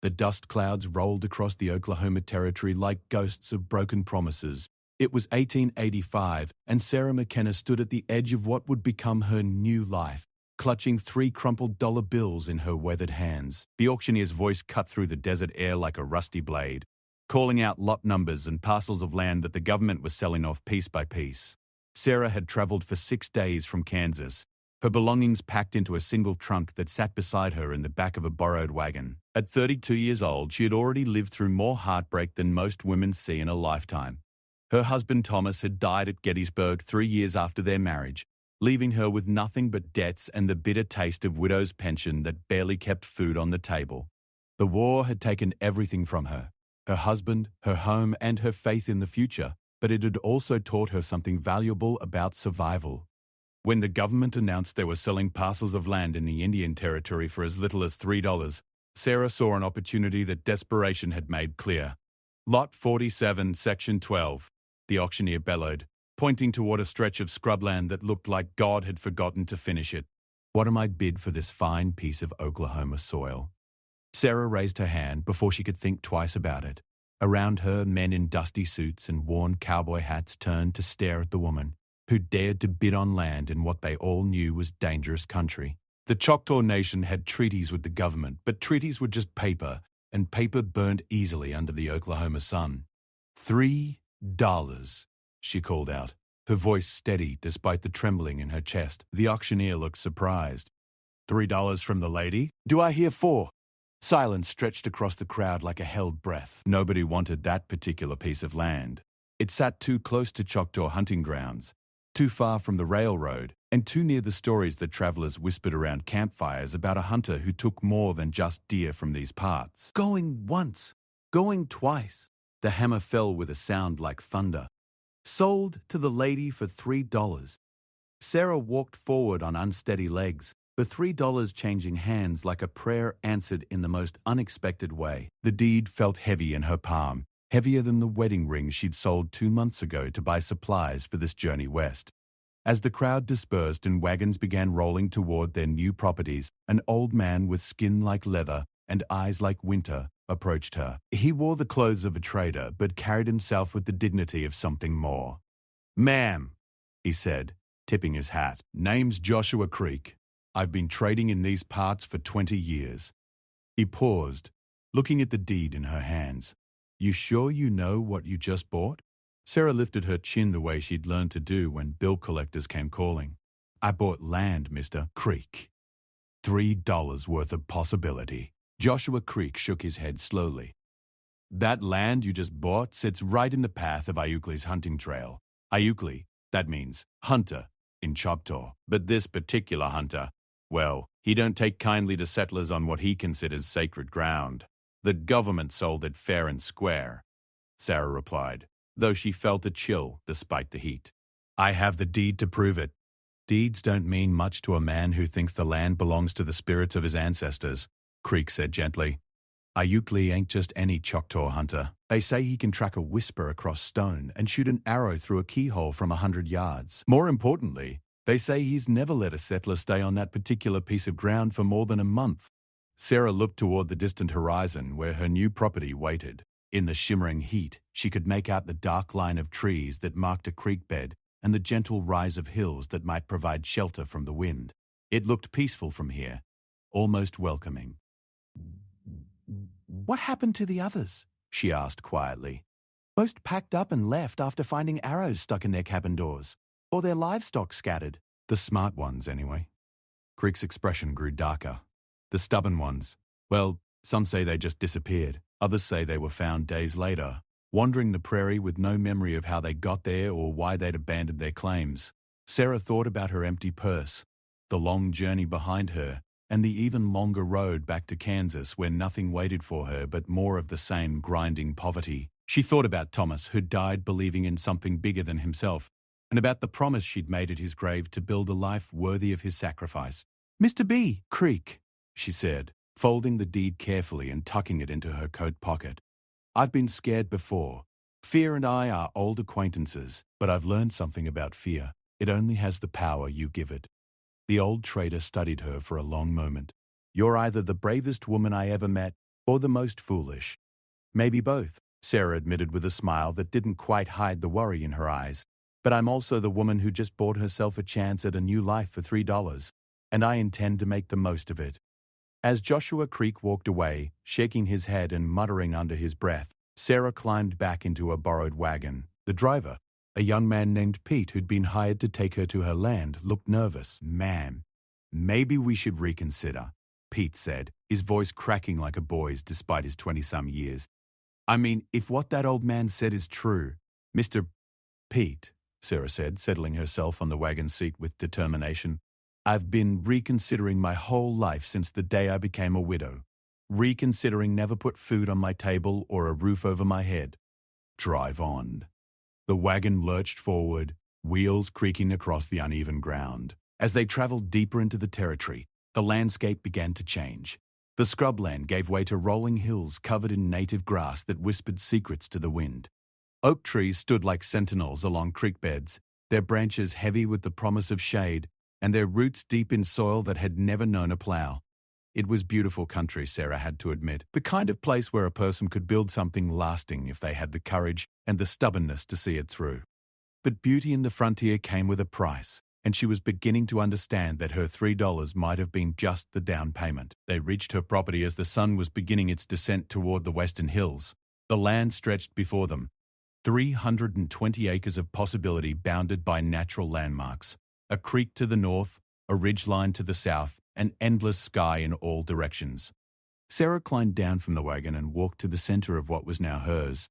The dust clouds rolled across the Oklahoma Territory like ghosts of broken promises. It was 1885, and Sarah McKenna stood at the edge of what would become her new life, clutching 3 crumpled dollar bills in her weathered hands. The auctioneer's voice cut through the desert air like a rusty blade, calling out lot numbers and parcels of land that the government was selling off piece by piece. Sarah had traveled for 6 days from Kansas, her belongings packed into a single trunk that sat beside her in the back of a borrowed wagon. At 32 years old, she had already lived through more heartbreak than most women see in a lifetime. Her husband Thomas had died at Gettysburg 3 years after their marriage, leaving her with nothing but debts and the bitter taste of widow's pension that barely kept food on the table. The war had taken everything from her, her husband, her home, and her faith in the future, but it had also taught her something valuable about survival. When the government announced they were selling parcels of land in the Indian Territory for as little as $3, Sarah saw an opportunity that desperation had made clear. Lot 47, Section 12, the auctioneer bellowed, pointing toward a stretch of scrubland that looked like God had forgotten to finish it. What am I bid for this fine piece of Oklahoma soil? Sarah raised her hand before she could think twice about it. Around her, men in dusty suits and worn cowboy hats turned to stare at the woman, who dared to bid on land in what they all knew was dangerous country. The Choctaw Nation had treaties with the government, but treaties were just paper, and paper burned easily under the Oklahoma sun. $3, she called out, her voice steady despite the trembling in her chest. The auctioneer looked surprised. $3 from the lady? Do I hear 4? Silence stretched across the crowd like a held breath. Nobody wanted that particular piece of land. It sat too close to Choctaw hunting grounds, too far from the railroad, and too near the stories that travelers whispered around campfires about a hunter who took more than just deer from these parts. Going once, going twice. The hammer fell with a sound like thunder. Sold to the lady for $3. Sarah walked forward on unsteady legs, the $3 changing hands like a prayer answered in the most unexpected way. The deed felt heavy in her palm, heavier than the wedding ring she'd sold 2 months ago to buy supplies for this journey west. As the crowd dispersed and wagons began rolling toward their new properties, an old man with skin like leather and eyes like winter approached her. He wore the clothes of a trader, but carried himself with the dignity of something more. "Ma'am," he said, tipping his hat, "name's Joshua Creek. I've been trading in these parts for 20 years. He paused, looking at the deed in her hands. "You sure you know what you just bought?" Sarah lifted her chin the way she'd learned to do when bill collectors came calling. "I bought land, Mr. Creek. $3 worth of possibility." Joshua Creek shook his head slowly. "That land you just bought sits right in the path of Iukley's hunting trail. Iukley, that means hunter in Choctaw. But this particular hunter, well, he don't take kindly to settlers on what he considers sacred ground. The government sold it fair and square," Sarah replied, though she felt a chill despite the heat. "I have the deed to prove it." "Deeds don't mean much to a man who thinks the land belongs to the spirits of his ancestors," Creek said gently. "Iukley ain't just any Choctaw hunter. They say he can track a whisper across stone and shoot an arrow through a keyhole from 100 yards. More importantly, they say he's never let a settler stay on that particular piece of ground for more than a month." Sarah looked toward the distant horizon where her new property waited. In the shimmering heat, she could make out the dark line of trees that marked a creek bed and the gentle rise of hills that might provide shelter from the wind. It looked peaceful from here, almost welcoming. "What happened to the others?" she asked quietly. "Most packed up and left after finding arrows stuck in their cabin doors, or their livestock scattered." "The smart ones, anyway." Creek's expression grew darker. "The stubborn ones. Well, some say they just disappeared. Others say they were found days later, wandering the prairie with no memory of how they got there or why they'd abandoned their claims." Sarah thought about her empty purse, the long journey behind her, and the even longer road back to Kansas where nothing waited for her but more of the same grinding poverty. She thought about Thomas, who died believing in something bigger than himself, and about the promise she'd made at his grave to build a life worthy of his sacrifice. "Mr. B. Creek," she said, folding the deed carefully and tucking it into her coat pocket. "I've been scared before. Fear and I are old acquaintances, but I've learned something about fear. It only has the power you give it." The old trader studied her for a long moment. "You're either the bravest woman I ever met, or the most foolish? Maybe both, Sarah admitted with a smile that didn't quite hide the worry in her eyes. But I'm also the woman who just bought herself a chance at a new life for $3, and I intend to make the most of it. As Joshua Creek walked away, shaking his head and muttering under his breath, Sarah climbed back into a borrowed wagon. The driver, a young man named Pete who'd been hired to take her to her land, looked nervous. "Ma'am, maybe we should reconsider," Pete said, his voice cracking like a boy's despite his 20-some years. "I mean, if what that old man said is true, Mr. Pete," Sarah said, settling herself on the wagon seat with determination, "I've been reconsidering my whole life since the day I became a widow. Reconsidering never put food on my table or a roof over my head." "Drive on." The wagon lurched forward, wheels creaking across the uneven ground. As they traveled deeper into the territory, the landscape began to change. The scrubland gave way to rolling hills covered in native grass that whispered secrets to the wind. Oak trees stood like sentinels along creek beds, their branches heavy with the promise of shade, and their roots deep in soil that had never known a plow. It was beautiful country, Sarah had to admit, the kind of place where a person could build something lasting if they had the courage and the stubbornness to see it through. But beauty in the frontier came with a price, and she was beginning to understand that her $3 might have been just the down payment. They reached her property as the sun was beginning its descent toward the western hills. The land stretched before them, 320 acres of possibility bounded by natural landmarks, a creek to the north, a ridgeline to the south, an endless sky in all directions. Sarah climbed down from the wagon and walked to the center of what was now hers.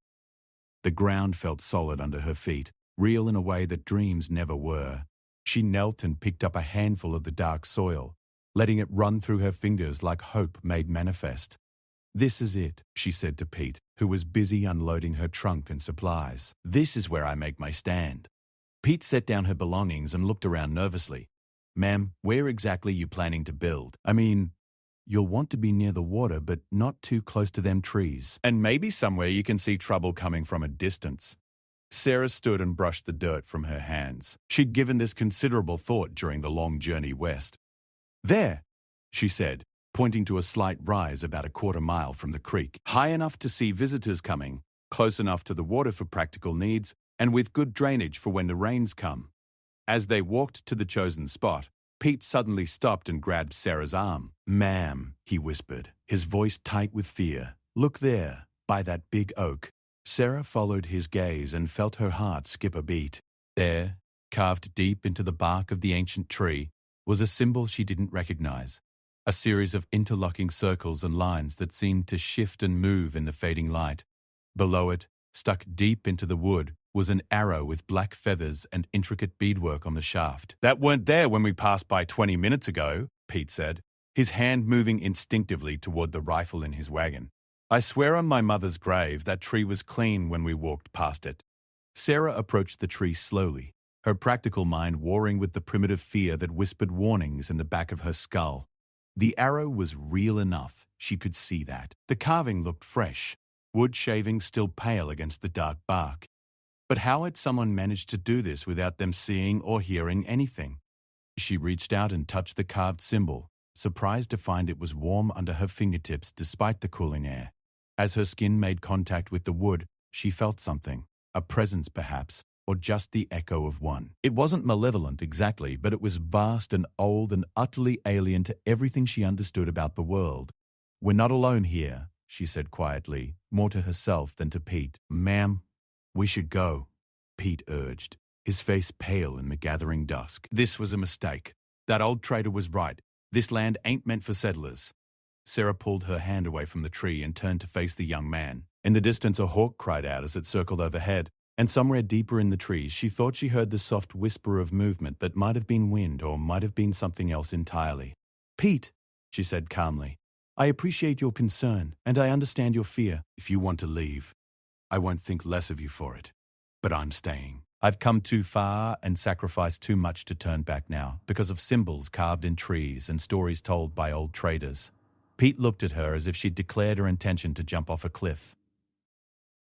The ground felt solid under her feet, real in a way that dreams never were. She knelt and picked up a handful of the dark soil, letting it run through her fingers like hope made manifest. "This is it," she said to Pete, who was busy unloading her trunk and supplies. "This is where I make my stand." Pete set down her belongings and looked around nervously. "Ma'am, where exactly you planning to build? I mean, you'll want to be near the water, but not too close to them trees. And maybe somewhere you can see trouble coming from a distance." Sarah stood and brushed the dirt from her hands. She'd given this considerable thought during the long journey west. "There," she said, pointing to a slight rise about a quarter-mile from the creek. "High enough to see visitors coming, close enough to the water for practical needs, and with good drainage for when the rains come." As they walked to the chosen spot, Pete suddenly stopped and grabbed Sarah's arm. "Ma'am," he whispered, his voice tight with fear, "look there, by that big oak." Sarah followed his gaze and felt her heart skip a beat. There, carved deep into the bark of the ancient tree, was a symbol she didn't recognize. A series of interlocking circles and lines that seemed to shift and move in the fading light. Below it, stuck deep into the wood, was an arrow with black feathers and intricate beadwork on the shaft. "That weren't there when we passed by 20 minutes ago," Pete said, his hand moving instinctively toward the rifle in his wagon. "I swear on my mother's grave that tree was clean when we walked past it." Sarah approached the tree slowly, her practical mind warring with the primitive fear that whispered warnings in the back of her skull. The arrow was real enough, she could see that. The carving looked fresh, wood shavings still pale against the dark bark. But how had someone managed to do this without them seeing or hearing anything? She reached out and touched the carved symbol, surprised to find it was warm under her fingertips despite the cooling air. As her skin made contact with the wood, she felt something, a presence perhaps, or just the echo of one. It wasn't malevolent exactly, but it was vast and old and utterly alien to everything she understood about the world. "We're not alone here," she said quietly, more to herself than to Pete. "Ma'am, we should go," Pete urged, his face pale in the gathering dusk. This was a mistake. That old trader was right. This land ain't meant for settlers. Sarah pulled her hand away from the tree and turned to face the young man. In the distance, a hawk cried out as it circled overhead, and somewhere deeper in the trees, she thought she heard the soft whisper of movement that might have been wind or might have been something else entirely. "Pete," she said calmly, "I appreciate your concern, and I understand your fear. If you want to leave, I won't think less of you for it. But I'm staying. I've come too far and sacrificed too much to turn back now, because of symbols carved in trees and stories told by old traders." Pete looked at her as if she'd declared her intention to jump off a cliff.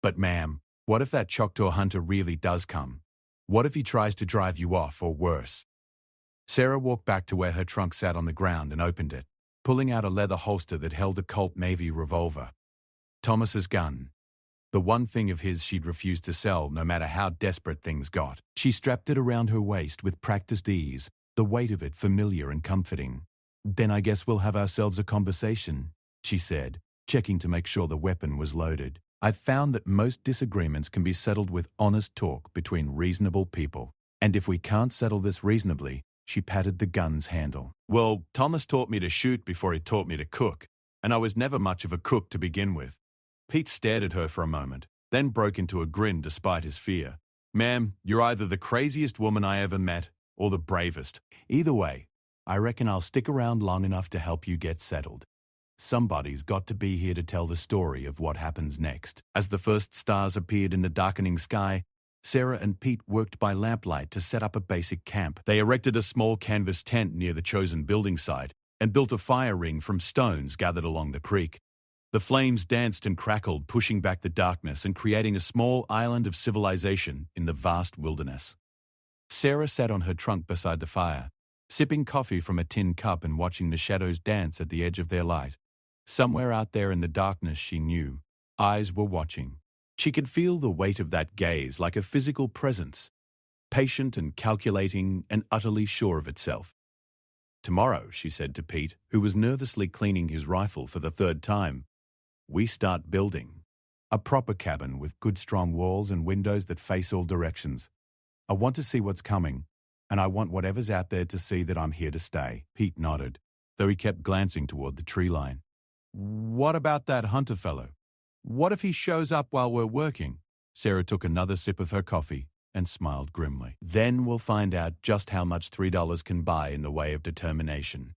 "But ma'am, what if that Choctaw hunter really does come? What if he tries to drive you off, or worse?" Sarah walked back to where her trunk sat on the ground and opened it. pulling out a leather holster that held a Colt Navy revolver. Thomas's gun. The one thing of his she'd refused to sell, no matter how desperate things got. She strapped it around her waist with practiced ease, the weight of it familiar and comforting. "Then I guess we'll have ourselves a conversation," she said, checking to make sure the weapon was loaded. "I've found that most disagreements can be settled with honest talk between reasonable people. And if we can't settle this reasonably," she patted the gun's handle. "Well, Thomas taught me to shoot before he taught me to cook, and I was never much of a cook to begin with." Pete stared at her for a moment, then broke into a grin despite his fear. "Ma'am, you're either the craziest woman I ever met or the bravest. Either way, I reckon I'll stick around long enough to help you get settled. Somebody's got to be here to tell the story of what happens next." As the first stars appeared in the darkening sky, Sarah and Pete worked by lamplight to set up a basic camp. They erected a small canvas tent near the chosen building site and built a fire ring from stones gathered along the creek. The flames danced and crackled, pushing back the darkness and creating a small island of civilization in the vast wilderness. Sarah sat on her trunk beside the fire, sipping coffee from a tin cup and watching the shadows dance at the edge of their light. Somewhere out there in the darkness, she knew, eyes were watching. She could feel the weight of that gaze like a physical presence, patient and calculating and utterly sure of itself. "Tomorrow," she said to Pete, who was nervously cleaning his rifle for the third time, "we start building. A proper cabin with good strong walls and windows that face all directions. I want to see what's coming, and I want whatever's out there to see that I'm here to stay." Pete nodded, though he kept glancing toward the tree line. "What about that Hunter fellow? What if he shows up while we're working?" Sarah took another sip of her coffee and smiled grimly. "Then we'll find out just how much $3 can buy in the way of determination."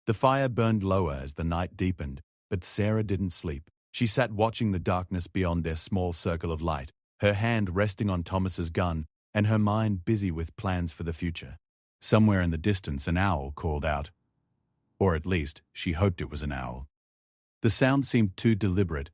The fire burned lower as the night deepened, but Sarah didn't sleep. She sat watching the darkness beyond their small circle of light, her hand resting on Thomas's gun and her mind busy with plans for the future. Somewhere in the distance, an owl called out. Or at least, she hoped it was an owl. The sound seemed too deliberate,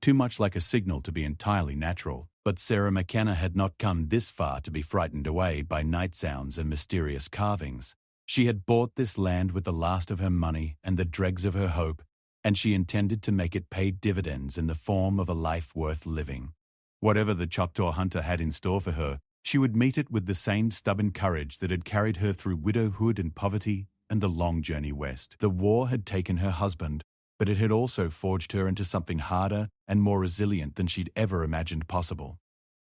too much like a signal to be entirely natural. But Sarah McKenna had not come this far to be frightened away by night sounds and mysterious carvings. She had bought this land with the last of her money and the dregs of her hope, and she intended to make it pay dividends in the form of a life worth living. Whatever the Choctaw hunter had in store for her, she would meet it with the same stubborn courage that had carried her through widowhood and poverty and the long journey west. The war had taken her husband, but it had also forged her into something harder and more resilient than she'd ever imagined possible.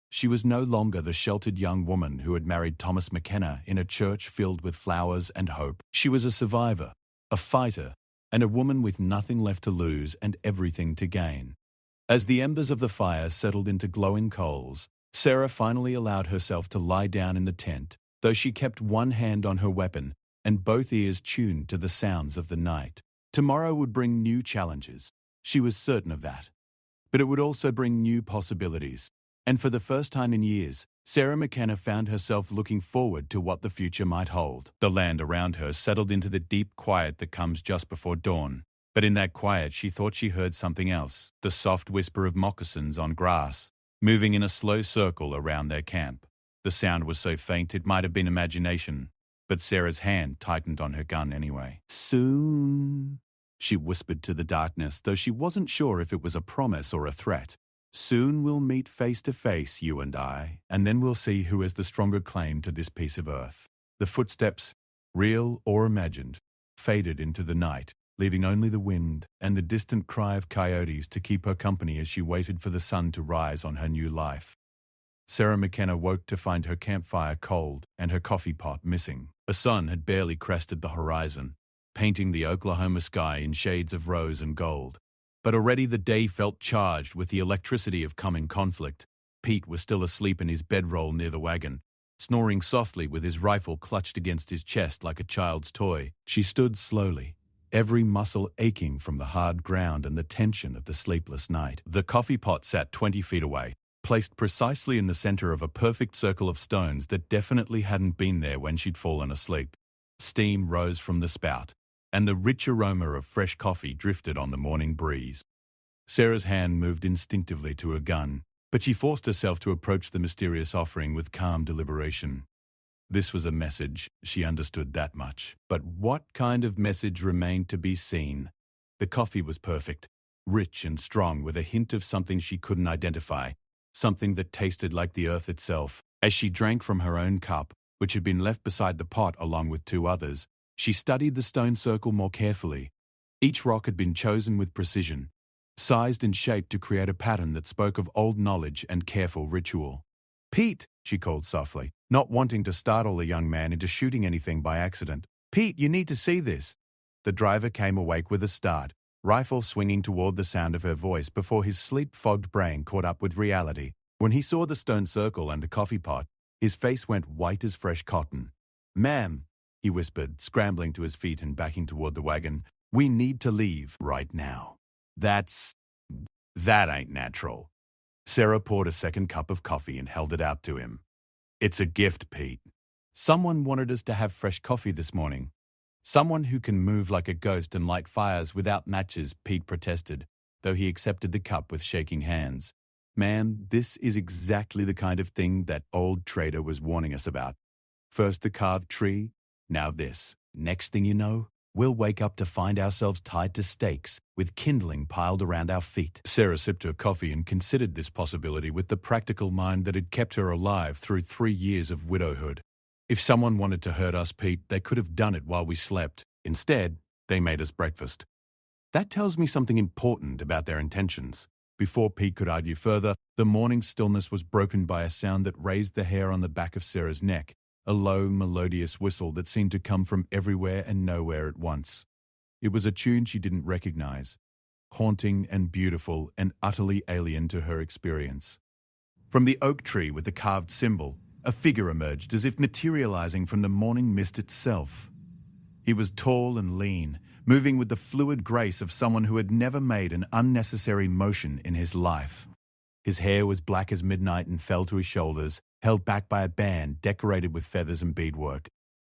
She was no longer the sheltered young woman who had married Thomas McKenna in a church filled with flowers and hope. She was a survivor, a fighter, and a woman with nothing left to lose and everything to gain. As the embers of the fire settled into glowing coals, Sarah finally allowed herself to lie down in the tent, though she kept one hand on her weapon and both ears tuned to the sounds of the night. Tomorrow would bring new challenges. She was certain of that. But it would also bring new possibilities. And for the first time in years, Sarah McKenna found herself looking forward to what the future might hold. The land around her settled into the deep quiet that comes just before dawn. But in that quiet, she thought she heard something else, the soft whisper of moccasins on grass, moving in a slow circle around their camp. The sound was so faint it might have been imagination, but Sarah's hand tightened on her gun anyway. "Soon," she whispered to the darkness, though she wasn't sure if it was a promise or a threat. "Soon we'll meet face to face, you and I, and then we'll see who has the stronger claim to this piece of earth." The footsteps, real or imagined, faded into the night, leaving only the wind and the distant cry of coyotes to keep her company as she waited for the sun to rise on her new life. Sarah McKenna woke to find her campfire cold and her coffee pot missing. The sun had barely crested the horizon, painting the Oklahoma sky in shades of rose and gold. But already the day felt charged with the electricity of coming conflict. Pete was still asleep in his bedroll near the wagon, snoring softly with his rifle clutched against his chest like a child's toy. She stood slowly, every muscle aching from the hard ground and the tension of the sleepless night. The coffee pot sat 20 feet away, placed precisely in the center of a perfect circle of stones that definitely hadn't been there when she'd fallen asleep. Steam rose from the spout, and the rich aroma of fresh coffee drifted on the morning breeze. Sarah's hand moved instinctively to her gun, but she forced herself to approach the mysterious offering with calm deliberation. This was a message, she understood that much. But what kind of message remained to be seen? The coffee was perfect, rich and strong with a hint of something she couldn't identify, something that tasted like the earth itself. As she drank from her own cup, which had been left beside the pot along with two others, she studied the stone circle more carefully. Each rock had been chosen with precision, sized and shaped to create a pattern that spoke of old knowledge and careful ritual. "Pete," she called softly, not wanting to startle the young man into shooting anything by accident. "Pete, you need to see this." The driver came awake with a start, rifle swinging toward the sound of her voice before his sleep-fogged brain caught up with reality. When he saw the stone circle and the coffee pot, his face went white as fresh cotton. "Ma'am," he whispered, scrambling to his feet and backing toward the wagon, "we need to leave right now." That ain't natural." Sarah poured a second cup of coffee and held it out to him. "It's a gift, Pete. Someone wanted us to have fresh coffee this morning. Someone who can move like a ghost and light fires without matches," Pete protested, though he accepted the cup with shaking hands. "Ma'am, this is exactly the kind of thing that old trader was warning us about. First the carved tree, now this. Next thing you know, we'll wake up to find ourselves tied to stakes, with kindling piled around our feet." Sarah sipped her coffee and considered this possibility with the practical mind that had kept her alive through 3 years of widowhood. If someone wanted to hurt us, Pete, they could have done it while we slept. Instead, they made us breakfast. That tells me something important about their intentions. Before Pete could argue further, the morning stillness was broken by a sound that raised the hair on the back of Sarah's neck, a low, melodious whistle that seemed to come from everywhere and nowhere at once. It was a tune she didn't recognize, haunting and beautiful and utterly alien to her experience. From the oak tree with the carved symbol, a figure emerged as if materializing from the morning mist itself. He was tall and lean, moving with the fluid grace of someone who had never made an unnecessary motion in his life. His hair was black as midnight and fell to his shoulders, held back by a band decorated with feathers and beadwork.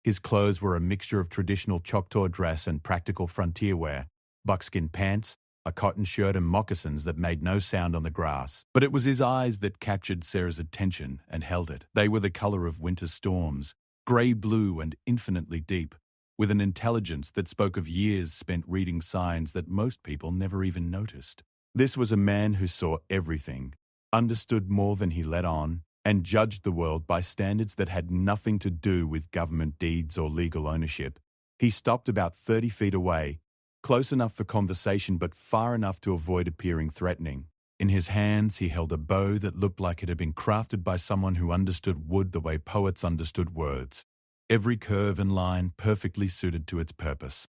His clothes were a mixture of traditional Choctaw dress and practical frontier wear, buckskin pants, a cotton shirt and moccasins that made no sound on the grass. But it was his eyes that captured Sarah's attention and held it. They were the color of winter storms, grey-blue and infinitely deep, with an intelligence that spoke of years spent reading signs that most people never even noticed. This was a man who saw everything, understood more than he let on, and judged the world by standards that had nothing to do with government deeds or legal ownership. He stopped about 30 feet away, close enough for conversation but far enough to avoid appearing threatening. In his hands he held a bow that looked like it had been crafted by someone who understood wood the way poets understood words. Every curve and line perfectly suited to its purpose.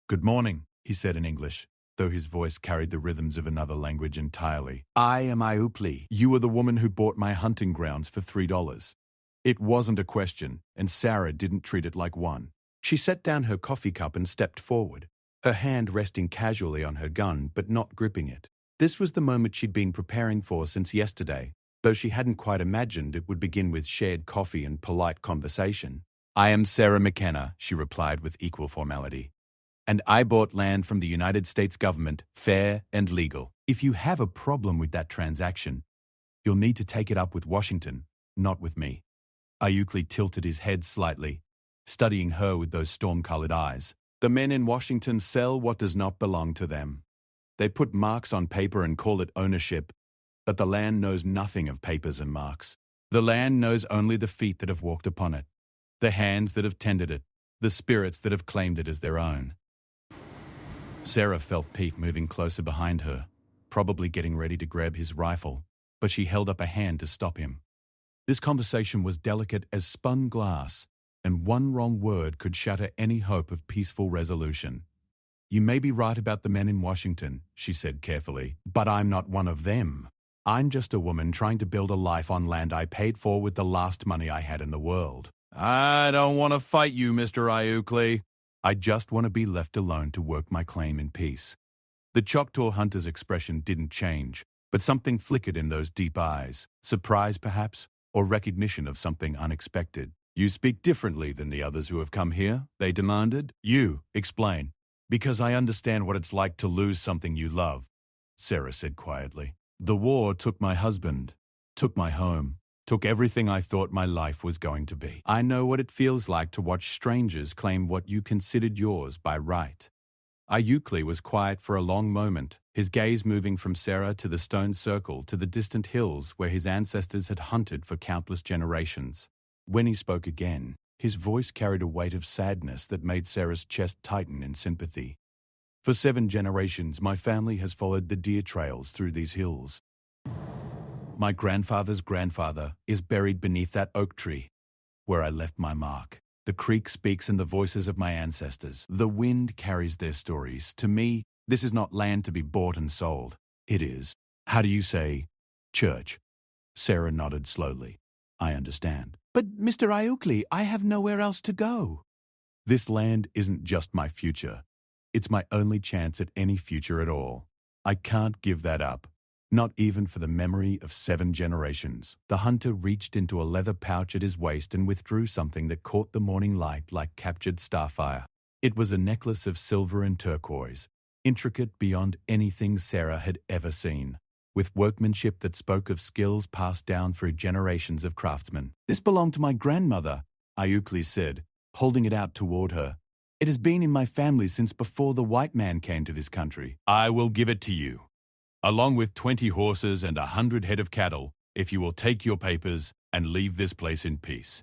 "Good morning," he said in English, though his voice carried the rhythms of another language entirely. "I am Iupli. You are the woman who bought my hunting grounds for $3. It wasn't a question, and Sarah didn't treat it like one. She set down her coffee cup and stepped forward, her hand resting casually on her gun but not gripping it. This was the moment she'd been preparing for since yesterday, though she hadn't quite imagined it would begin with shared coffee and polite conversation. "I am Sarah McKenna," she replied with equal formality. "And I bought land from the United States government, fair and legal. If you have a problem with that transaction, you'll need to take it up with Washington, not with me." Iukli tilted his head slightly, studying her with those storm-colored eyes. "The men in Washington sell what does not belong to them. They put marks on paper and call it ownership, but the land knows nothing of papers and marks. The land knows only the feet that have walked upon it, the hands that have tended it, the spirits that have claimed it as their own." Sarah felt Pete moving closer behind her, probably getting ready to grab his rifle, but she held up a hand to stop him. This conversation was delicate as spun glass, and one wrong word could shatter any hope of peaceful resolution. "You may be right about the men in Washington," she said carefully, "but I'm not one of them. I'm just a woman trying to build a life on land I paid for with the last money I had in the world." "I don't want to fight you, Mr. Iukli. I just want to be left alone to work my claim in peace." The Choctaw hunter's expression didn't change, but something flickered in those deep eyes, surprise perhaps, or recognition of something unexpected. "You speak differently than the others who have come here," they demanded. "You, explain." "Because I understand what it's like to lose something you love," Sarah said quietly. "The war took my husband, took my home, Took everything I thought my life was going to be. I know what it feels like to watch strangers claim what you considered yours by right. Ayukli was quiet for a long moment, his gaze moving from Sarah to the stone circle to the distant hills where his ancestors had hunted for countless generations. When he spoke again, his voice carried a weight of sadness that made Sarah's chest tighten in sympathy. For 7 generations, my family has followed the deer trails through these hills. My grandfather's grandfather is buried beneath that oak tree, where I left my mark. The creek speaks in the voices of my ancestors. The wind carries their stories. To me, this is not land to be bought and sold. It is, how do you say, church? Sarah nodded slowly. I understand. But Mr. Ayukli, I have nowhere else to go. This land isn't just my future. It's my only chance at any future at all. I can't give that up. Not even for the memory of 7 generations. The hunter reached into a leather pouch at his waist and withdrew something that caught the morning light like captured starfire. It was a necklace of silver and turquoise, intricate beyond anything Sarah had ever seen, with workmanship that spoke of skills passed down through generations of craftsmen. This belonged to my grandmother, Ayukli said, holding it out toward her. It has been in my family since before the white man came to this country. I will give it to you, along with 20 horses and 100 head of cattle, if you will take your papers and leave this place in peace.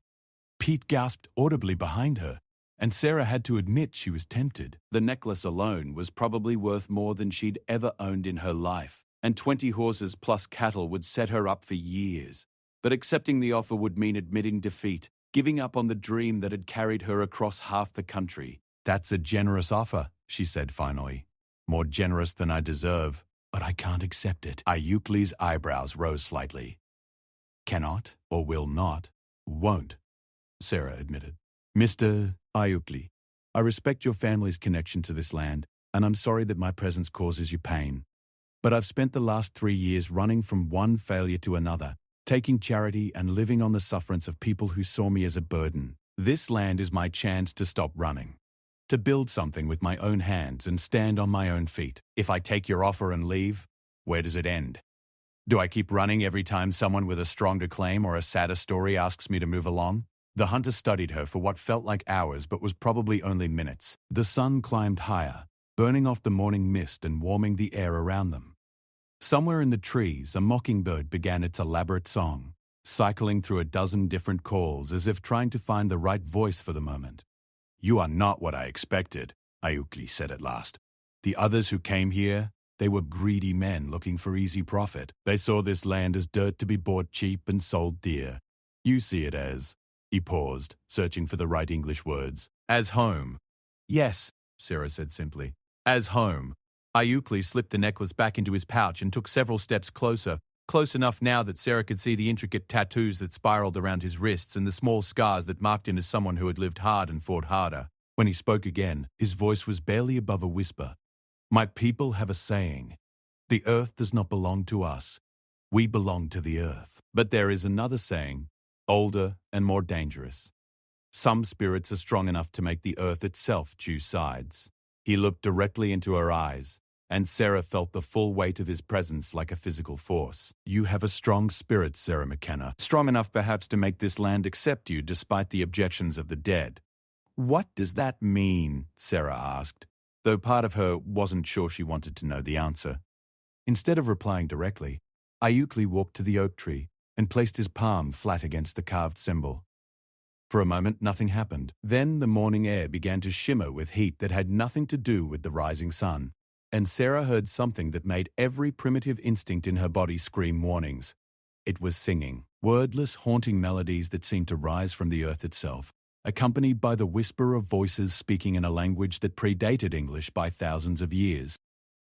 Pete gasped audibly behind her, and Sarah had to admit she was tempted. The necklace alone was probably worth more than she'd ever owned in her life, and 20 horses plus cattle would set her up for years. But accepting the offer would mean admitting defeat, giving up on the dream that had carried her across half the country. That's a generous offer, she said finally. More generous than I deserve. But I can't accept it. Ayukli's eyebrows rose slightly. Cannot, or will not, won't, Sarah admitted. Mr. Ayukli, I respect your family's connection to this land, and I'm sorry that my presence causes you pain. But I've spent the last 3 years running from one failure to another, taking charity and living on the sufferance of people who saw me as a burden. This land is my chance to stop running, to build something with my own hands and stand on my own feet. If I take your offer and leave, where does it end? Do I keep running every time someone with a stronger claim or a sadder story asks me to move along? The hunter studied her for what felt like hours but was probably only minutes. The sun climbed higher, burning off the morning mist and warming the air around them. Somewhere in the trees, a mockingbird began its elaborate song, cycling through a dozen different calls as if trying to find the right voice for the moment. You are not what I expected, Ayukli said at last. The others who came here, they were greedy men looking for easy profit. They saw this land as dirt to be bought cheap and sold dear. You see it as, he paused, searching for the right English words, as home. Yes, Sarah said simply, as home. Ayukli slipped the necklace back into his pouch and took several steps closer, close enough now that Sarah could see the intricate tattoos that spiraled around his wrists and the small scars that marked him as someone who had lived hard and fought harder. When he spoke again, his voice was barely above a whisper. My people have a saying, the earth does not belong to us. We belong to the earth. But there is another saying, older and more dangerous. Some spirits are strong enough to make the earth itself choose sides. He looked directly into her eyes, and Sarah felt the full weight of his presence like a physical force. You have a strong spirit, Sarah McKenna, strong enough perhaps to make this land accept you despite the objections of the dead. What does that mean? Sarah asked, though part of her wasn't sure she wanted to know the answer. Instead of replying directly, Ayukli walked to the oak tree and placed his palm flat against the carved symbol. For a moment, nothing happened. Then the morning air began to shimmer with heat that had nothing to do with the rising sun. And Sarah heard something that made every primitive instinct in her body scream warnings. It was singing, wordless, haunting melodies that seemed to rise from the earth itself, accompanied by the whisper of voices speaking in a language that predated English by thousands of years.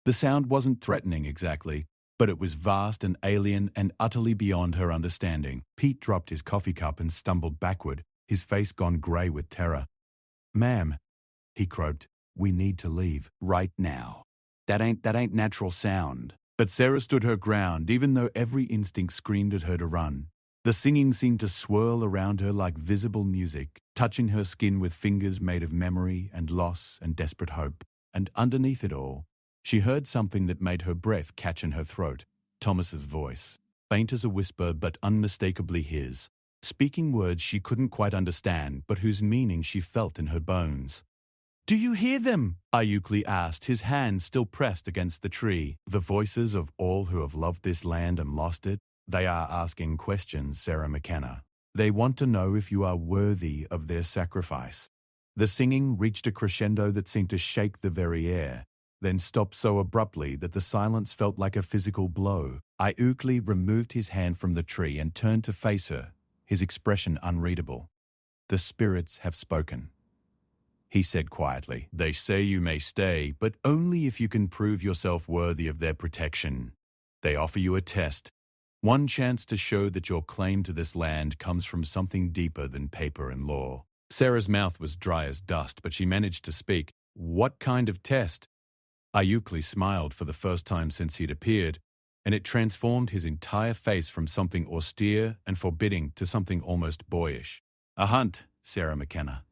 The sound wasn't threatening exactly, but it was vast and alien and utterly beyond her understanding. Pete dropped his coffee cup and stumbled backward, his face gone grey with terror. Ma'am, he croaked, we need to leave right now. That ain't natural sound. But Sarah stood her ground, even though every instinct screamed at her to run. The singing seemed to swirl around her like visible music, touching her skin with fingers made of memory and loss and desperate hope. And underneath it all, she heard something that made her breath catch in her throat, Thomas's voice. faint as a whisper but unmistakably his, speaking words she couldn't quite understand but whose meaning she felt in her bones. "Do you hear them?" Ayukli asked, his hand still pressed against the tree. "The voices of all who have loved this land and lost it. They are asking questions, Sarah McKenna. They want to know if you are worthy of their sacrifice." The singing reached a crescendo that seemed to shake the very air, then stopped so abruptly that the silence felt like a physical blow. Ayukli removed his hand from the tree and turned to face her, his expression unreadable. "The spirits have spoken," he said quietly. "They say you may stay, but only if you can prove yourself worthy of their protection. They offer you a test, one chance to show that your claim to this land comes from something deeper than paper and law." Sarah's mouth was dry as dust, but she managed to speak. "What kind of test?" Ayukli smiled for the first time since he'd appeared, and it transformed his entire face from something austere and forbidding to something almost boyish. "A hunt, Sarah McKenna.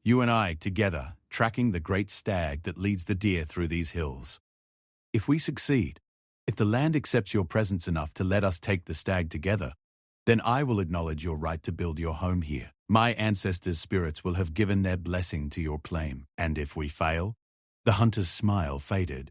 You and I, together, tracking the great stag that leads the deer through these hills. If we succeed, if the land accepts your presence enough to let us take the stag together, then I will acknowledge your right to build your home here. My ancestors' spirits will have given their blessing to your claim. And if we fail?" The hunter's smile faded.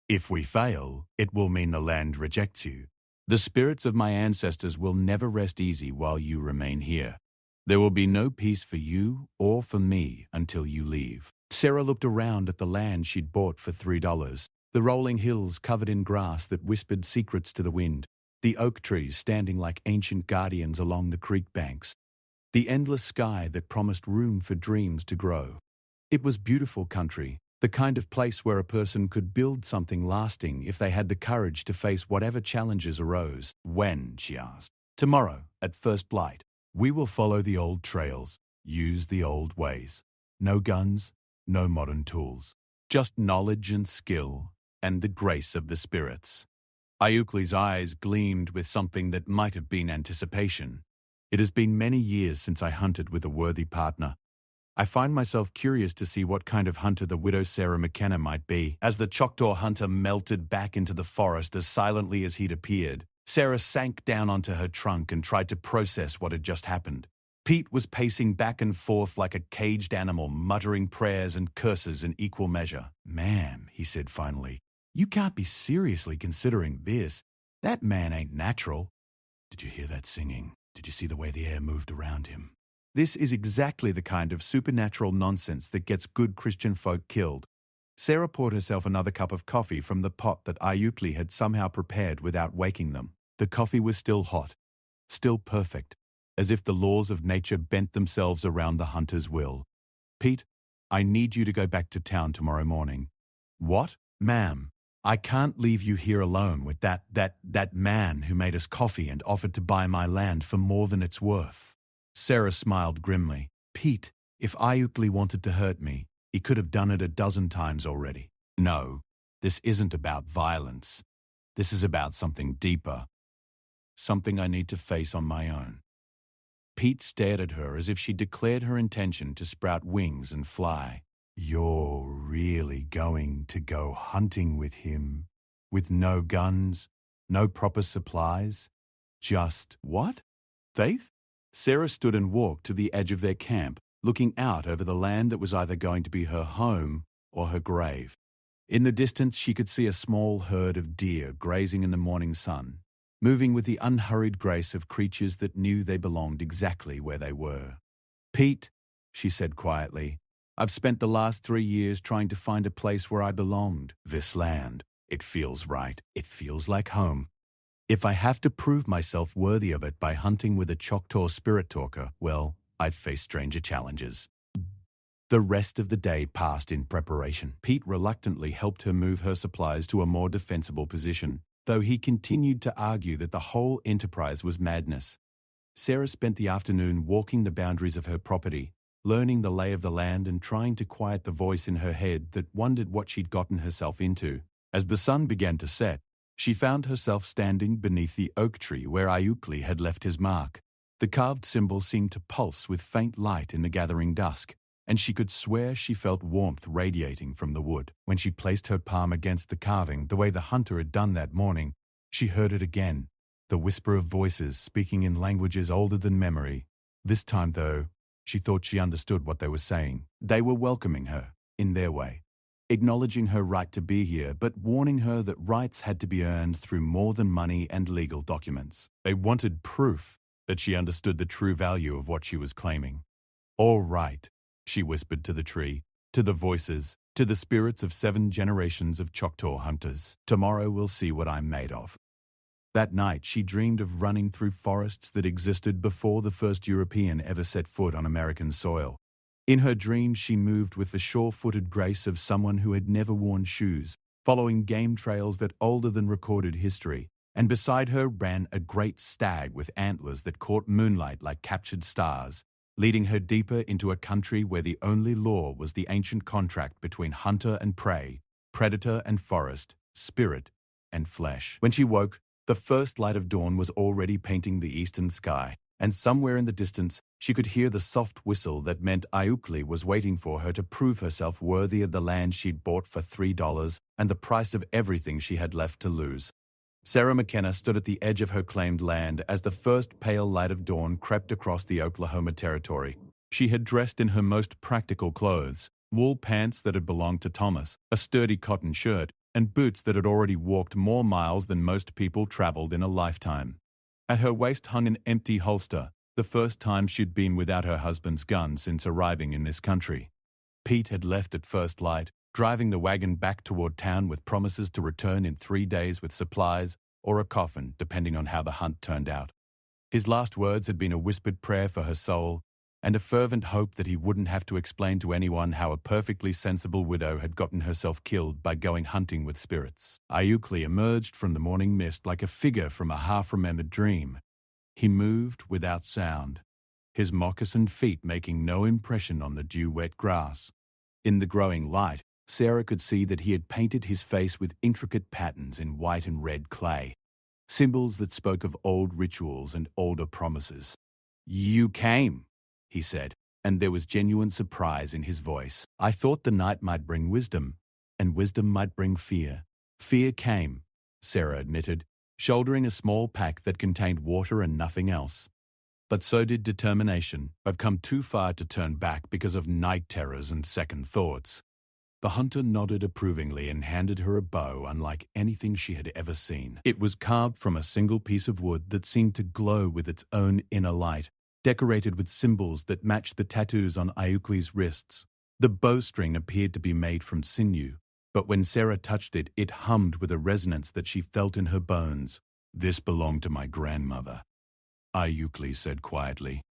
"If we fail, it will mean the land rejects you. The spirits of my ancestors will never rest easy while you remain here. There will be no peace for you or for me until you leave." Sarah looked around at the land she'd bought for $3, the rolling hills covered in grass that whispered secrets to the wind, the oak trees standing like ancient guardians along the creek banks, the endless sky that promised room for dreams to grow. It was beautiful country, the kind of place where a person could build something lasting if they had the courage to face whatever challenges arose. "When?" she asked. "Tomorrow, at first light. We will follow the old trails, use the old ways. No guns, no modern tools. Just knowledge and skill, and the grace of the spirits." Ayukli's eyes gleamed with something that might have been anticipation. "It has been many years since I hunted with a worthy partner. I find myself curious to see what kind of hunter the widow Sarah McKenna might be." As the Choctaw hunter melted back into the forest as silently as he'd appeared, Sarah sank down onto her trunk and tried to process what had just happened. Pete was pacing back and forth like a caged animal, muttering prayers and curses in equal measure. "Ma'am," he said finally, "you can't be seriously considering this. That man ain't natural. Did you hear that singing? Did you see the way the air moved around him? This is exactly the kind of supernatural nonsense that gets good Christian folk killed." Sarah poured herself another cup of coffee from the pot that Ayukli had somehow prepared without waking them. The coffee was still hot, still perfect, as if the laws of nature bent themselves around the hunter's will. "Pete, I need you to go back to town tomorrow morning." "What?" "Ma'am, I can't leave you here alone with that man who made us coffee and offered to buy my land for more than it's worth." Sarah smiled grimly. "Pete, if Ayukli wanted to hurt me, he could have done it a dozen times already. No, this isn't about violence. This is about something deeper. Something I need to face on my own." Pete stared at her as if she declared her intention to sprout wings and fly. "You're really going to go hunting with him? With no guns, no proper supplies? Just what? Faith?" Sarah stood and walked to the edge of their camp, looking out over the land that was either going to be her home or her grave. In the distance, she could see a small herd of deer grazing in the morning sun, moving with the unhurried grace of creatures that knew they belonged exactly where they were. "Pete," she said quietly, "I've spent the last 3 years trying to find a place where I belonged. This land, it feels right. It feels like home. If I have to prove myself worthy of it by hunting with a Choctaw spirit talker, well, I'd face stranger challenges." The rest of the day passed in preparation. Pete reluctantly helped her move her supplies to a more defensible position, though he continued to argue that the whole enterprise was madness. Sarah spent the afternoon walking the boundaries of her property, learning the lay of the land and trying to quiet the voice in her head that wondered what she'd gotten herself into. As the sun began to set, she found herself standing beneath the oak tree where Ayukli had left his mark. The carved symbol seemed to pulse with faint light in the gathering dusk, and she could swear she felt warmth radiating from the wood. When she placed her palm against the carving the way the hunter had done that morning, she heard it again, the whisper of voices speaking in languages older than memory. This time, though, she thought she understood what they were saying. They were welcoming her, in their way, acknowledging her right to be here, but warning her that rights had to be earned through more than money and legal documents. They wanted proof that she understood the true value of what she was claiming. "All right," she whispered to the tree, to the voices, to the spirits of 7 generations of Choctaw hunters. "Tomorrow we'll see what I'm made of." That night she dreamed of running through forests that existed before the first European ever set foot on American soil. In her dreams she moved with the sure-footed grace of someone who had never worn shoes, following game trails that older than recorded history, and beside her ran a great stag with antlers that caught moonlight like captured stars, leading her deeper into a country where the only law was the ancient contract between hunter and prey, predator and forest, spirit and flesh. When she woke, the first light of dawn was already painting the eastern sky, and somewhere in the distance she could hear the soft whistle that meant Iukli was waiting for her to prove herself worthy of the land she'd bought for $3 and the price of everything she had left to lose. Sarah McKenna stood at the edge of her claimed land as the first pale light of dawn crept across the Oklahoma Territory. She had dressed in her most practical clothes, wool pants that had belonged to Thomas, a sturdy cotton shirt, and boots that had already walked more miles than most people traveled in a lifetime. At her waist hung an empty holster, the first time she'd been without her husband's gun since arriving in this country. Pete had left at first light, driving the wagon back toward town with promises to return in 3 days with supplies or a coffin, depending on how the hunt turned out. His last words had been a whispered prayer for her soul, and a fervent hope that he wouldn't have to explain to anyone how a perfectly sensible widow had gotten herself killed by going hunting with spirits. Iukli emerged from the morning mist like a figure from a half-remembered dream. He moved without sound, his moccasined feet making no impression on the dew-wet grass. In the growing light, Sarah could see that he had painted his face with intricate patterns in white and red clay, symbols that spoke of old rituals and older promises. "You came," he said, and there was genuine surprise in his voice. "I thought the night might bring wisdom, and wisdom might bring fear." "Fear came," Sarah admitted, shouldering a small pack that contained water and nothing else. "But so did determination. I've come too far to turn back because of night terrors and second thoughts." The hunter nodded approvingly and handed her a bow unlike anything she had ever seen. It was carved from a single piece of wood that seemed to glow with its own inner light, decorated with symbols that matched the tattoos on Iukli's wrists. The bowstring appeared to be made from sinew, but when Sarah touched it, it hummed with a resonance that she felt in her bones. "This belonged to my grandmother," Iukli said quietly.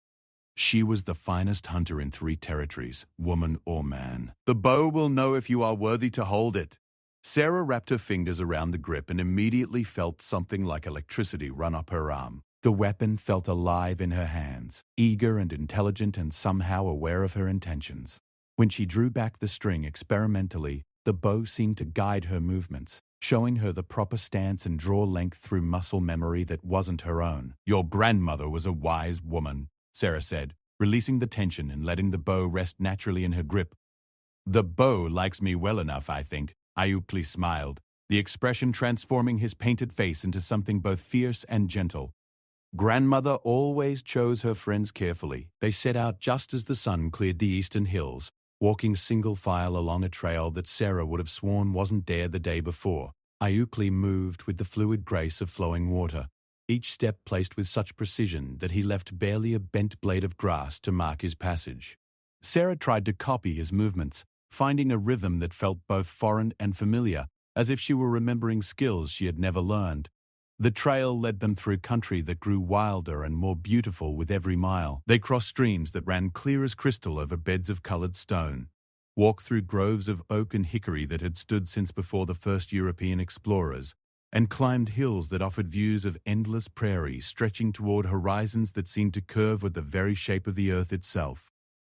"She was the finest hunter in 3 territories, woman or man. The bow will know if you are worthy to hold it." Sarah wrapped her fingers around the grip and immediately felt something like electricity run up her arm. The weapon felt alive in her hands, eager and intelligent and somehow aware of her intentions. When she drew back the string experimentally, the bow seemed to guide her movements, showing her the proper stance and draw length through muscle memory that wasn't her own. "Your grandmother was a wise woman," Sarah said, releasing the tension and letting the bow rest naturally in her grip. "The bow likes me well enough, I think," Iukli smiled, the expression transforming his painted face into something both fierce and gentle. Grandmother always chose her friends carefully. They set out just as the sun cleared the eastern hills, walking single file along a trail that Sarah would have sworn wasn't there the day before. Iukli moved with the fluid grace of flowing water, each step placed with such precision that he left barely a bent blade of grass to mark his passage. Sarah tried to copy his movements, finding a rhythm that felt both foreign and familiar, as if she were remembering skills she had never learned. The trail led them through country that grew wilder and more beautiful with every mile. They crossed streams that ran clear as crystal over beds of colored stone, walked through groves of oak and hickory that had stood since before the first European explorers, and climbed hills that offered views of endless prairie stretching toward horizons that seemed to curve with the very shape of the earth itself.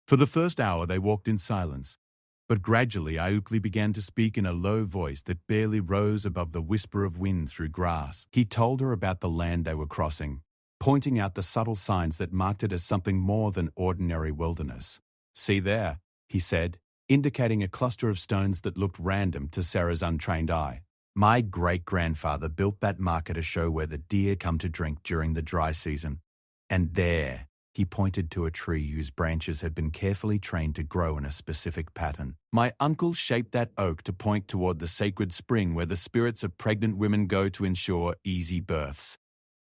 For the first hour they walked in silence, but gradually Iukli began to speak in a low voice that barely rose above the whisper of wind through grass. He told her about the land they were crossing, pointing out the subtle signs that marked it as something more than ordinary wilderness. "See there," he said, indicating a cluster of stones that looked random to Sarah's untrained eye. My great-grandfather built that mark at a show where the deer come to drink during the dry season. And there, he pointed to a tree whose branches had been carefully trained to grow in a specific pattern. My uncle shaped that oak to point toward the sacred spring where the spirits of pregnant women go to ensure easy births.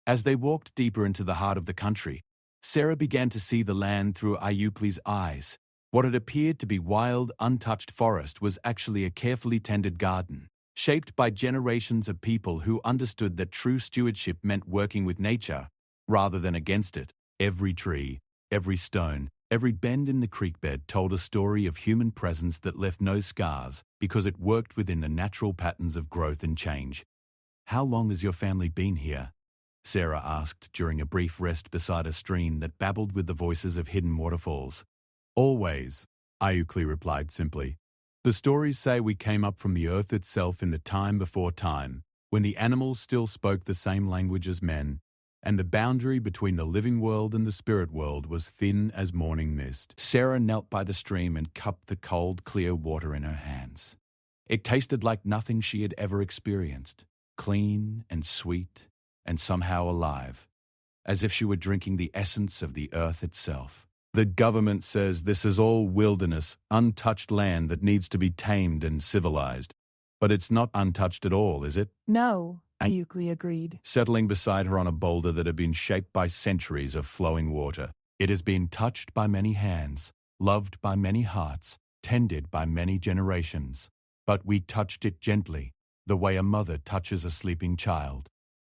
As they walked deeper into the heart of the country, Sarah began to see the land through Ayukli's eyes. What had appeared to be wild, untouched forest was actually a carefully tended garden, shaped by generations of people who understood that true stewardship meant working with nature rather than against it. Every tree, every stone, every bend in the creek bed told a story of human presence that left no scars because it worked within the natural patterns of growth and change. "How long has your family been here?" Sarah asked during a brief rest beside a stream that babbled with the voices of hidden waterfalls. "Always," Ayukli replied simply. "The stories say we came up from the earth itself in the time before time, when the animals still spoke the same language as men, and the boundary between the living world and the spirit world was thin as morning mist." Sarah knelt by the stream and cupped the cold, clear water in her hands. It tasted like nothing she had ever experienced, clean and sweet and somehow alive, as if she were drinking the essence of the earth itself. "The government says this is all wilderness, untouched land that needs to be tamed and civilized. But it's not untouched at all, is it?" "No," Ayukli agreed. Settling beside her on a boulder that had been shaped by centuries of flowing water. "It has been touched by many hands, loved by many hearts, tended by many generations. But we touched it gently, the way a mother touches a sleeping child.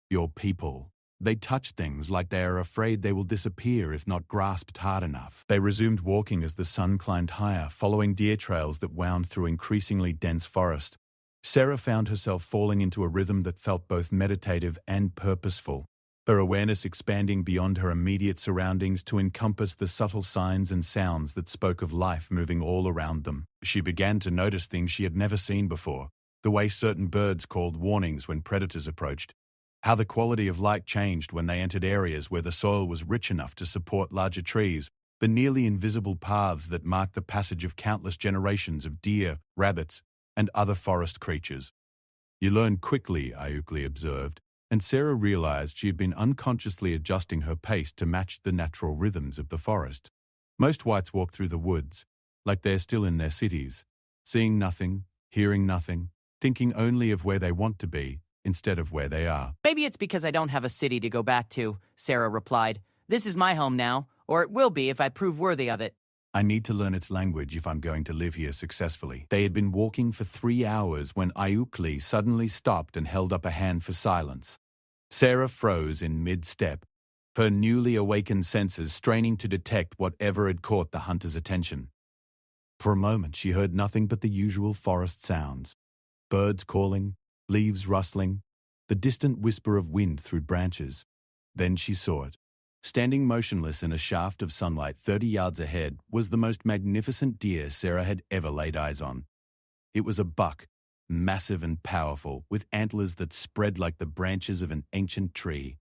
Your people, they touch things like they are afraid they will disappear if not grasped hard enough." They resumed walking as the sun climbed higher, following deer trails that wound through increasingly dense forest. Sarah found herself falling into a rhythm that felt both meditative and purposeful, her awareness expanding beyond her immediate surroundings to encompass the subtle signs and sounds that spoke of life moving all around them. She began to notice things she had never seen before, the way certain birds called warnings when predators approached, how the quality of light changed when they entered areas where the soil was rich enough to support larger trees, the nearly invisible paths that marked the passage of countless generations of deer, rabbits, and other forest creatures. "You learn quickly," Ayukli observed, and Sarah realized she had been unconsciously adjusting her pace to match the natural rhythms of the forest. Most whites walk through the woods, like they're still in their cities, seeing nothing, hearing nothing, thinking only of where they want to be, instead of where they are. "Maybe it's because I don't have a city to go back to," Sarah replied. "This is my home now, or it will be if I prove worthy of it." "I need to learn its language if I'm going to live here successfully." They had been walking for 3 hours when Ayukli suddenly stopped and held up a hand for silence. Sarah froze in mid-step, her newly awakened senses straining to detect whatever had caught the hunter's attention. For a moment she heard nothing but the usual forest sounds: birds calling, leaves rustling, the distant whisper of wind through branches. Then she saw it. Standing motionless in a shaft of sunlight 30 yards ahead was the most magnificent deer Sarah had ever laid eyes on. It was a buck, massive and powerful, with antlers that spread like the branches of an ancient tree.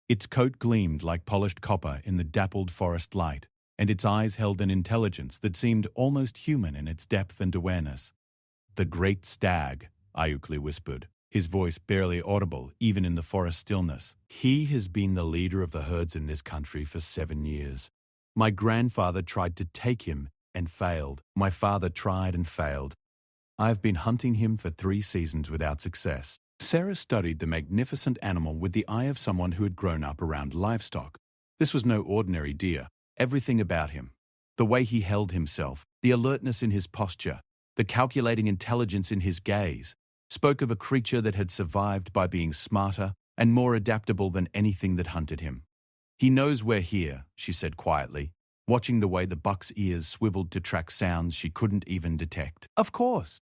Its coat gleamed like polished copper in the dappled forest light, and its eyes held an intelligence that seemed almost human in its depth and awareness. "The great stag," Ayukli whispered, his voice barely audible even in the forest stillness. "He has been the leader of the herds in this country for 7 years. My grandfather tried to take him and failed. My father tried and failed. I've been hunting him for 3 seasons without success." Sarah studied the magnificent animal with the eye of someone who had grown up around livestock. This was no ordinary deer. Everything about him, the way he held himself, the alertness in his posture, the calculating intelligence in his gaze, spoke of a creature that had survived by being smarter and more adaptable than anything that hunted him. "He knows we're here," she said quietly, watching the way the buck's ears swiveled to track sounds she couldn't even detect. "Of course.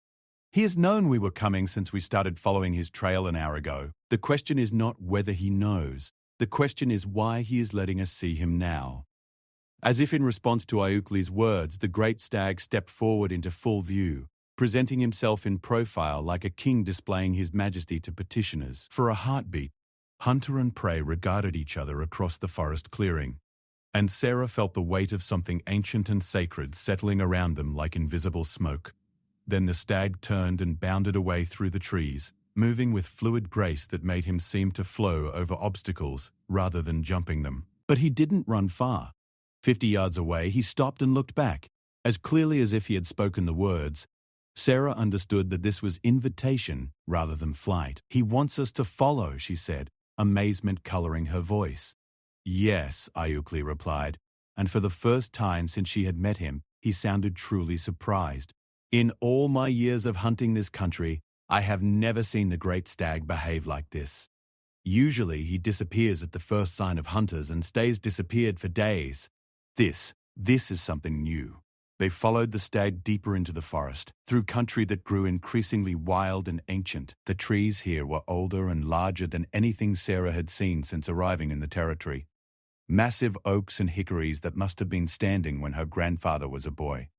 He has known we were coming since we started following his trail an hour ago. The question is not whether he knows. The question is why he is letting us see him now." As if in response to Ayukli's words, the great stag stepped forward into full view, presenting himself in profile like a king displaying his majesty to petitioners. For a heartbeat, hunter and prey regarded each other across the forest clearing, and Sarah felt the weight of something ancient and sacred settling around them like invisible smoke. Then the stag turned and bounded away through the trees, moving with fluid grace that made him seem to flow over obstacles rather than jumping them. But he didn't run far. 50 yards away, he stopped and looked back, as clearly as if he had spoken the words. Sarah understood that this was invitation rather than flight. "He wants us to follow," she said, amazement coloring her voice. "Yes," Ayukli replied, and for the first time since she had met him, he sounded truly surprised. "In all my years of hunting this country, I have never seen the great stag behave like this. Usually he disappears at the first sign of hunters and stays disappeared for days. This is something new." They followed the stag deeper into the forest, through country that grew increasingly wild and ancient. The trees here were older and larger than anything Sarah had seen since arriving in the territory. Massive oaks and hickories that must have been standing when her grandfather was a boy.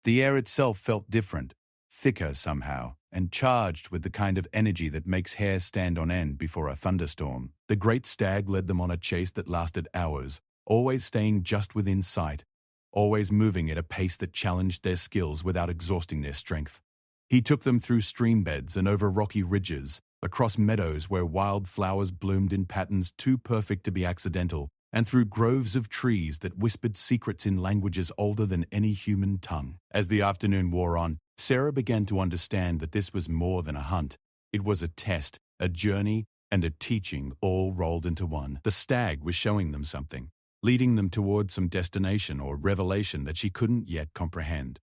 The air itself felt different, thicker somehow, and charged with the kind of energy that makes hair stand on end before a thunderstorm. The great stag led them on a chase that lasted hours, always staying just within sight, always moving at a pace that challenged their skills without exhausting their strength. He took them through stream beds and over rocky ridges, across meadows where wild flowers bloomed in patterns too perfect to be accidental, and through groves of trees that whispered secrets in languages older than any human tongue. As the afternoon wore on, Sarah began to understand that this was more than a hunt. It was a test, a journey, and a teaching all rolled into one. The stag was showing them something, leading them toward some destination or revelation that she couldn't yet comprehend.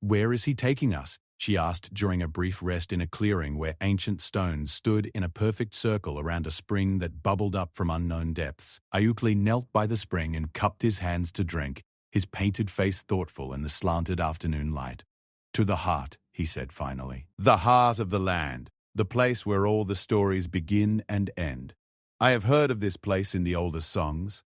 "Where is he taking us?" she asked during a brief rest in a clearing where ancient stones stood in a perfect circle around a spring that bubbled up from unknown depths. Ayukli knelt by the spring and cupped his hands to drink, his painted face thoughtful in the slanted afternoon light. "To the heart," he said finally. "The heart of the land, the place where all the stories begin and end. I have heard of this place in the oldest songs,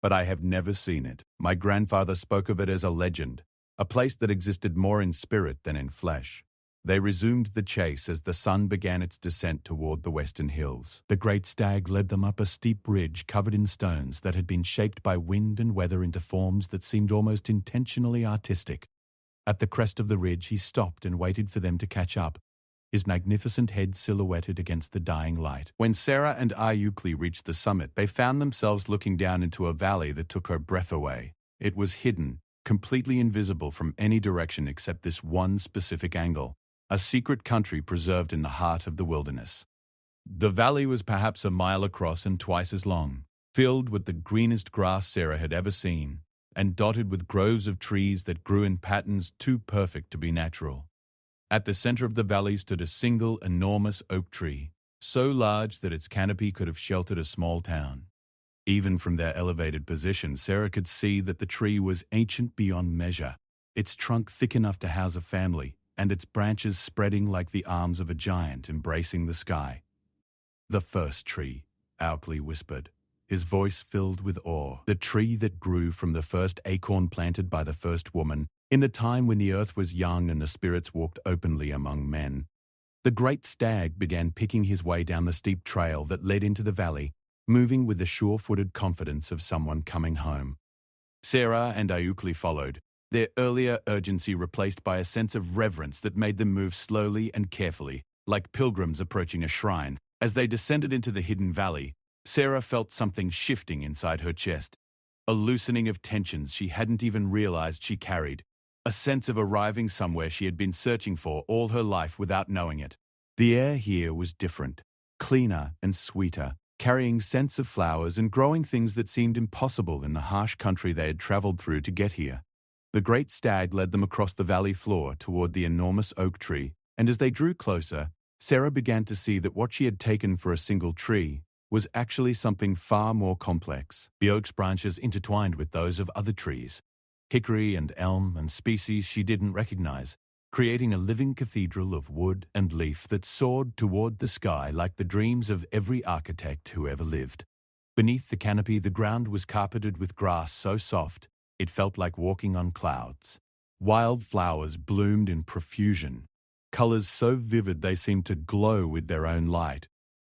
but I have never seen it. My grandfather spoke of it as a legend, a place that existed more in spirit than in flesh." They resumed the chase as the sun began its descent toward the western hills. The great stag led them up a steep ridge covered in stones that had been shaped by wind and weather into forms that seemed almost intentionally artistic. At the crest of the ridge, he stopped and waited for them to catch up, his magnificent head silhouetted against the dying light. When Sarah and Ayukli reached the summit, they found themselves looking down into a valley that took her breath away. It was hidden, completely invisible from any direction except this one specific angle, a secret country preserved in the heart of the wilderness. The valley was perhaps a mile across and twice as long, filled with the greenest grass Sarah had ever seen, and dotted with groves of trees that grew in patterns too perfect to be natural. At the center of the valley stood a single enormous oak tree, so large that its canopy could have sheltered a small town. Even from their elevated position, Sarah could see that the tree was ancient beyond measure, its trunk thick enough to house a family, and its branches spreading like the arms of a giant embracing the sky. "The first tree," Aukley whispered, his voice filled with awe. "The tree that grew from the first acorn planted by the first woman, in the time when the earth was young and the spirits walked openly among men." The great stag began picking his way down the steep trail that led into the valley, moving with the sure-footed confidence of someone coming home. Sarah and Ayukli followed, their earlier urgency replaced by a sense of reverence that made them move slowly and carefully, like pilgrims approaching a shrine. As they descended into the hidden valley, Sarah felt something shifting inside her chest, a loosening of tensions she hadn't even realized she carried, a sense of arriving somewhere she had been searching for all her life without knowing it. The air here was different, cleaner and sweeter, carrying scents of flowers and growing things that seemed impossible in the harsh country they had traveled through to get here. The great stag led them across the valley floor toward the enormous oak tree, and as they drew closer, Sarah began to see that what she had taken for a single tree was actually something far more complex. The oak's branches intertwined with those of other trees, hickory and elm and species she didn't recognize, creating a living cathedral of wood and leaf that soared toward the sky like the dreams of every architect who ever lived. Beneath the canopy, the ground was carpeted with grass so soft, it felt like walking on clouds. Wild flowers bloomed in profusion, colors so vivid they seemed to glow with their own light.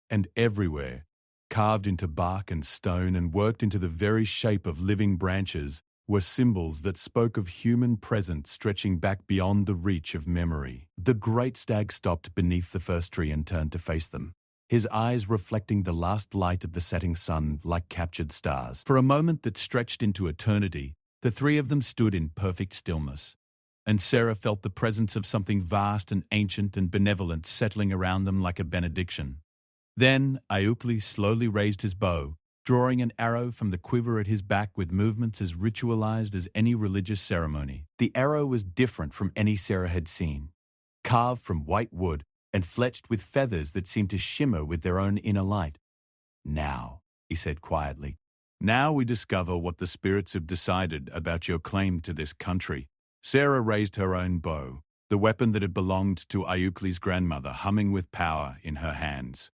And everywhere, carved into bark and stone and worked into the very shape of living branches, were symbols that spoke of human presence stretching back beyond the reach of memory. The great stag stopped beneath the first tree and turned to face them, his eyes reflecting the last light of the setting sun like captured stars. For a moment that stretched into eternity, the three of them stood in perfect stillness, and Sarah felt the presence of something vast and ancient and benevolent settling around them like a benediction. Then Iukli slowly raised his bow, drawing an arrow from the quiver at his back with movements as ritualized as any religious ceremony. The arrow was different from any Sarah had seen, carved from white wood and fletched with feathers that seemed to shimmer with their own inner light. "Now," he said quietly, "now we discover what the spirits have decided about your claim to this country." Sarah raised her own bow, the weapon that had belonged to Iukli's grandmother, humming with power in her hands.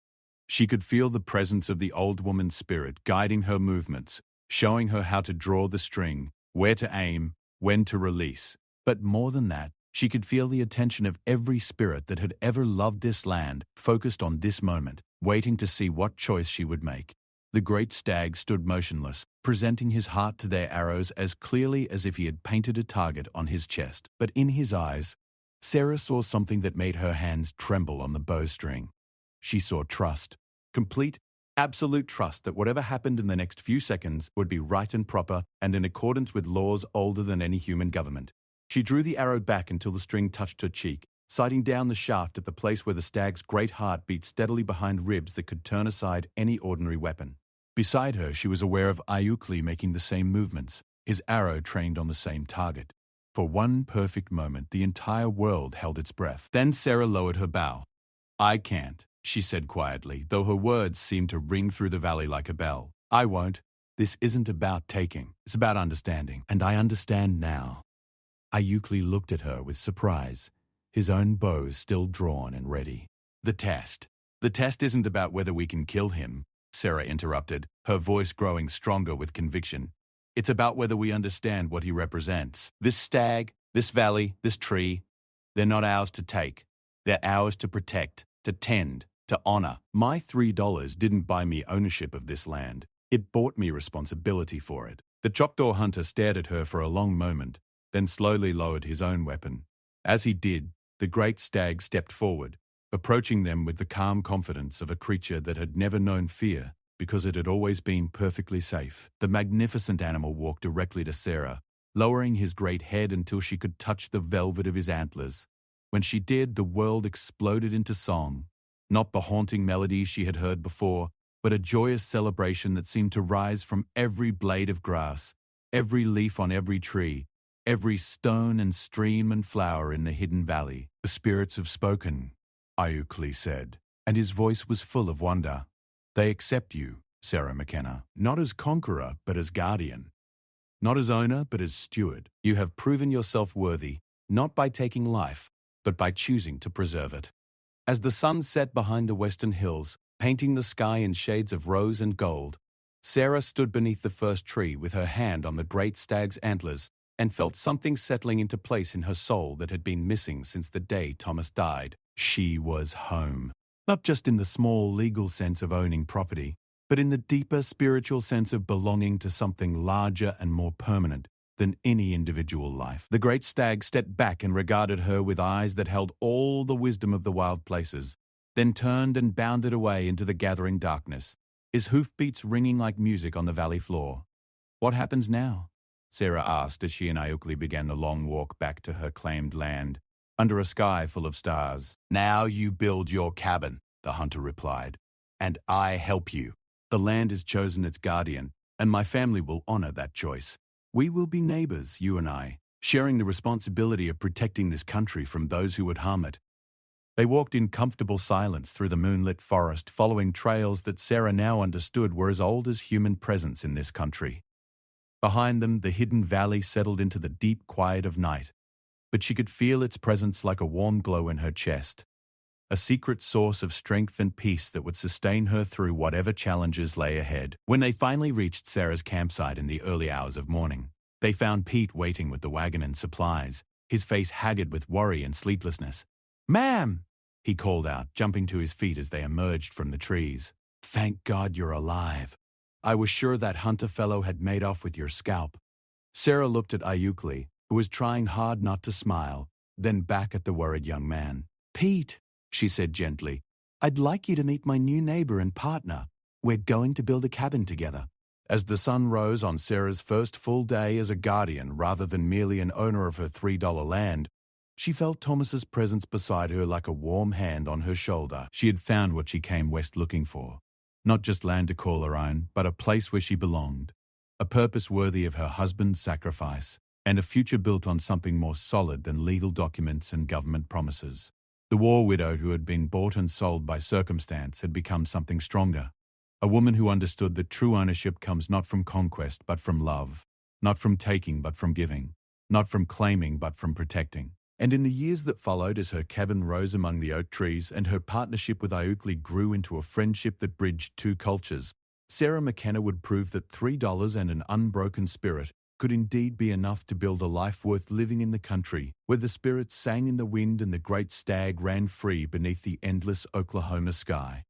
She could feel the presence of the old woman's spirit guiding her movements, showing her how to draw the string, where to aim, when to release. But more than that, she could feel the attention of every spirit that had ever loved this land, focused on this moment, waiting to see what choice she would make. The great stag stood motionless, presenting his heart to their arrows as clearly as if he had painted a target on his chest. But in his eyes, Sarah saw something that made her hands tremble on the bowstring. She saw trust. Complete, absolute trust that whatever happened in the next few seconds would be right and proper and in accordance with laws older than any human government. She drew the arrow back until the string touched her cheek, sighting down the shaft at the place where the stag's great heart beat steadily behind ribs that could turn aside any ordinary weapon. Beside her, she was aware of Iukli making the same movements, his arrow trained on the same target. For one perfect moment, the entire world held its breath. Then Sarah lowered her bow. "I can't," she said quietly, though her words seemed to ring through the valley like a bell. "I won't. This isn't about taking. It's about understanding. And I understand now." Iukli looked at her with surprise, his own bow still drawn and ready. The test isn't about whether we can kill him," Sarah interrupted, her voice growing stronger with conviction. "It's about whether we understand what he represents. This stag, this valley, this tree, they're not ours to take. They're ours to protect, to tend, to honor. My $3 didn't buy me ownership of this land. It bought me responsibility for it." The Choctaw hunter stared at her for a long moment, then slowly lowered his own weapon. As he did, the great stag stepped forward, approaching them with the calm confidence of a creature that had never known fear because it had always been perfectly safe. The magnificent animal walked directly to Sarah, lowering his great head until she could touch the velvet of his antlers. When she did, the world exploded into song, not the haunting melodies she had heard before, but a joyous celebration that seemed to rise from every blade of grass, every leaf on every tree, every stone and stream and flower in the hidden valley. "The spirits have spoken," Iukli said, and his voice was full of wonder. "They accept you, Sarah McKenna, not as conqueror, but as guardian. Not as owner, but as steward. You have proven yourself worthy, not by taking life, but by choosing to preserve it." As the sun set behind the western hills, painting the sky in shades of rose and gold, Sarah stood beneath the first tree with her hand on the great stag's antlers and felt something settling into place in her soul that had been missing since the day Thomas died. She was home. Not just in the small legal sense of owning property, but in the deeper spiritual sense of belonging to something larger and more permanent than any individual life. The great stag stepped back and regarded her with eyes that held all the wisdom of the wild places, then turned and bounded away into the gathering darkness, his hoofbeats ringing like music on the valley floor. "What happens now?" Sarah asked as she and Iukli began the long walk back to her claimed land, under a sky full of stars. "Now you build your cabin," the hunter replied, "and I help you. The land has chosen its guardian, and my family will honor that choice. We will be neighbors, you and I, sharing the responsibility of protecting this country from those who would harm it." They walked in comfortable silence through the moonlit forest, following trails that Sarah now understood were as old as human presence in this country. Behind them, the hidden valley settled into the deep quiet of night, but she could feel its presence like a warm glow in her chest, a secret source of strength and peace that would sustain her through whatever challenges lay ahead. When they finally reached Sarah's campsite in the early hours of morning, they found Pete waiting with the wagon and supplies, his face haggard with worry and sleeplessness. "Ma'am!" he called out, jumping to his feet as they emerged from the trees. "Thank God you're alive. I was sure that hunter fellow had made off with your scalp." Sarah looked at Iukli, who was trying hard not to smile, then back at the worried young man. "Pete," she said gently, "I'd like you to meet my new neighbor and partner. We're going to build a cabin together." As the sun rose on Sarah's first full day as a guardian rather than merely an owner of her $3 land, she felt Thomas's presence beside her like a warm hand on her shoulder. She had found what she came west looking for. Not just land to call her own, but a place where she belonged. A purpose worthy of her husband's sacrifice, and a future built on something more solid than legal documents and government promises. The war widow who had been bought and sold by circumstance had become something stronger. A woman who understood that true ownership comes not from conquest but from love, not from taking but from giving, not from claiming but from protecting. And in the years that followed, as her cabin rose among the oak trees and her partnership with Iukli grew into a friendship that bridged two cultures, Sarah McKenna would prove that $3 and an unbroken spirit could indeed be enough to build a life worth living in the country, where the spirits sang in the wind and the great stag ran free beneath the endless Oklahoma sky.